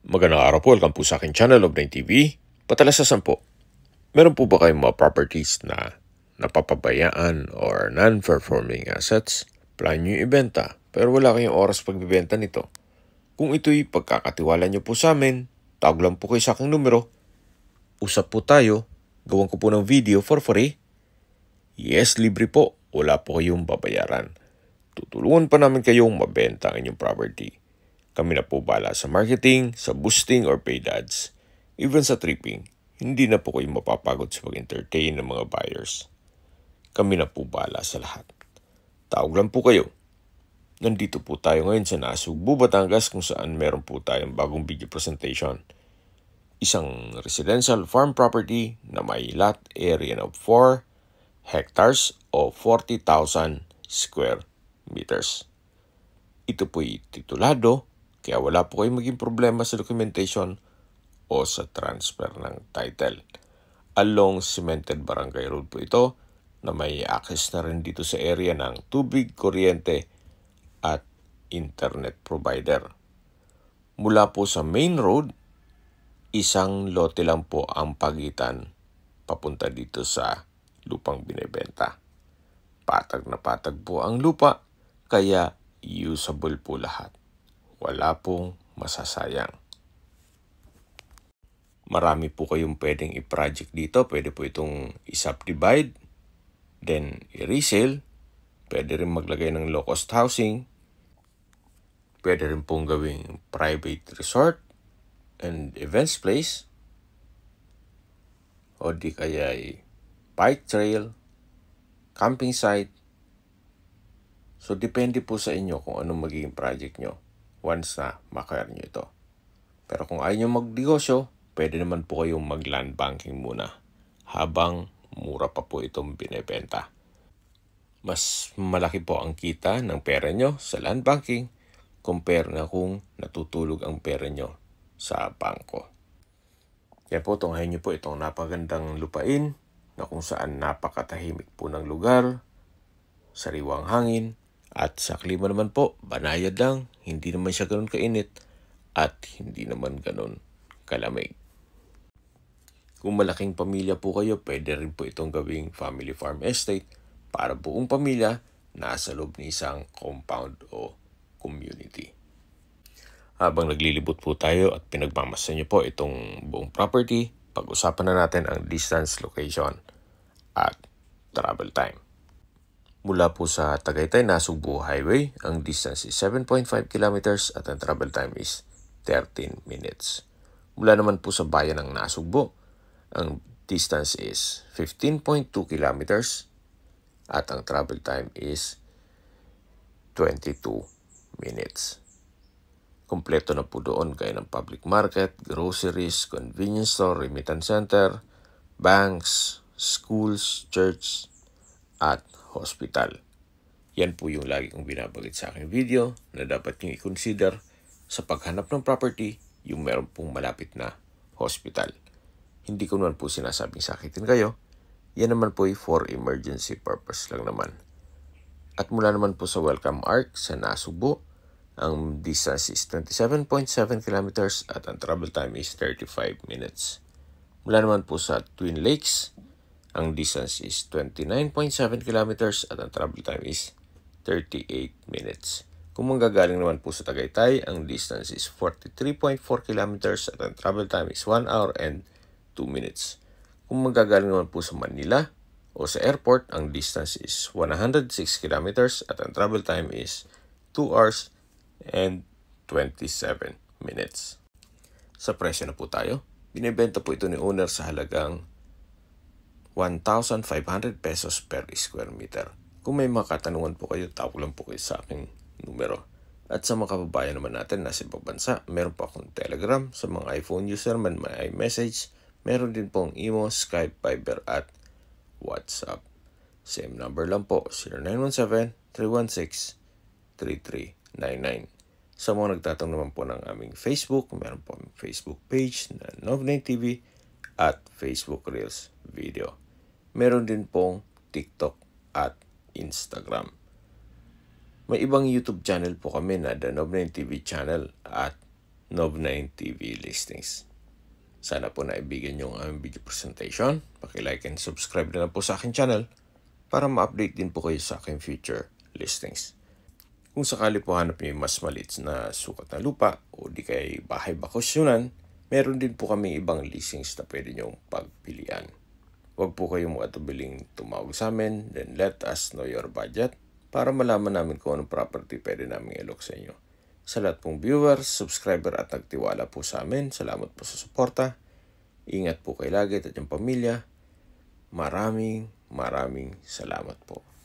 Magandang araw po, welcome po sa aking channel of 9 TV. Patalasasan po, meron po ba kayong mga properties na napapabayaan or non-performing assets? Plan nyo ibenta, pero wala kayong oras pagbibenta nito. Kung ito'y pagkakatiwala nyo po sa amin, tawag lang po kayo sa aking numero. Usap po tayo, gawan ko po ng video for free. Yes, libre po, wala po kayong babayaran. Tutulungan pa namin kayong mabenta ang inyong property. Kami na po bala sa marketing, sa boosting or paid ads. Even sa tripping, hindi na po kayo mapapagod sa pag-entertain ng mga buyers. Kami na po bala sa lahat. Tawag lang po kayo. Nandito po tayo ngayon sa Nasugbu, Batangas kung saan meron po tayong bagong video presentation. Isang residential farm property na may lot area of 4 hectares o 40,000 square meters. Ito po'y titulado, kaya wala po kayong maging problema sa documentation o sa transfer ng title. Along Cemented Barangay Road po ito na may access na rin dito sa area ng tubig, kuryente at internet provider. Mula po sa main road, isang lote lang po ang pagitan papunta dito sa lupang binebenta. Patag na patag po ang lupa, kaya usable po lahat. Wala pong masasayang. Marami po kayong pwedeng i-project dito. Pwede po itong i-subdivide, then i-resale. Pwede rin maglagay ng low-cost housing. Pwede rin pong gawing private resort and events place. O di kaya bike trail, camping site. So, depende po sa inyo kung anong magiging project nyo once na makaya nyo ito. Pero kung ayaw nyo magnegosyo, pwede naman po kayong mag-land banking muna habang mura pa po itong binebenta. Mas malaki po ang kita ng pera nyo sa land banking compare na kung natutulog ang pera nyo sa bangko. Kaya po, tunghayin nyo po itong napagandang lupain na kung saan napakatahimik po ng lugar, sariwang hangin, at sa klima naman po, banayad lang, hindi naman siya ganun kainit at hindi naman ganun kalamig. Kung malaking pamilya po kayo, pwede rin po itong gawing family farm estate para buong pamilya nasa loob ng isang compound o community. Habang naglilibot po tayo at pinagmamasan nyo po itong buong property, pag-usapan na natin ang distance, location at travel time. Mula po sa Tagaytay Nasugbu Highway, ang distance is 7.5 kilometers at ang travel time is 13 minutes. Mula naman po sa bayan ng Nasugbu, ang distance is 15.2 kilometers at ang travel time is 22 minutes. Kompleto na po doon gaya ng public market, groceries, convenience store, remittance center, banks, schools, church, at hospital. Yan po yung lagi kong binabanggit sa aking video na dapat nyo i-consider sa paghanap ng property yung meron pong malapit na hospital. Hindi ko naman po sinasabing sakitin kayo. Yan naman po ay for emergency purpose lang naman. At mula naman po sa Welcome Arc sa Nasugbu, ang distance is 27.7 kilometers at ang travel time is 35 minutes. Mula naman po sa Twin Lakes, ang distance is 29.7 kilometers at ang travel time is 38 minutes. Kung manggagaling naman po sa Tagaytay, ang distance is 43.4 kilometers at ang travel time is 1 hour and 2 minutes. Kung manggagaling naman po sa Manila o sa airport, ang distance is 106 kilometers at ang travel time is 2 hours and 27 minutes. Sa presyo na po tayo. Binibenta po ito ni owner sa halagang 1,500 pesos per square meter. Kung may mga katanungan po kayo, tawag lang po kayo sa aking numero. At sa mga kababayan naman natin na sa ibang bansa, meron po akong Telegram. Sa mga iPhone user man, may iMessage. Meron din pong Imo, Skype, Viber at WhatsApp. Same number lang po, 0917-316-3399. Sa mga nagtatanong naman po ng aming Facebook, meron po aming Facebook page na Nov9 TV at Facebook Reels video. Meron din pong TikTok at Instagram. May ibang YouTube channel po kami na The Nov9 TV channel at Nov9 TV listings. Sana po naibigan nyo ang aming video presentation. Paki-like and subscribe na lang po sa aking channel para ma-update din po kayo sa aking future listings. Kung sakali po hanap nyo yung mas maliit na sukat na lupa o di kay bahay bakasyonan, meron din po kami ibang listings na pwede nyong pagpilian. Huwag po kayong makatubiling tumawag sa amin, then let us know your budget para malaman namin kung anong property pwede namin ilok sa inyo. Sa lahat pong viewers, subscriber at nagtiwala po sa amin, salamat po sa suporta. Ingat po kayo lagi at yung pamilya. Maraming salamat po.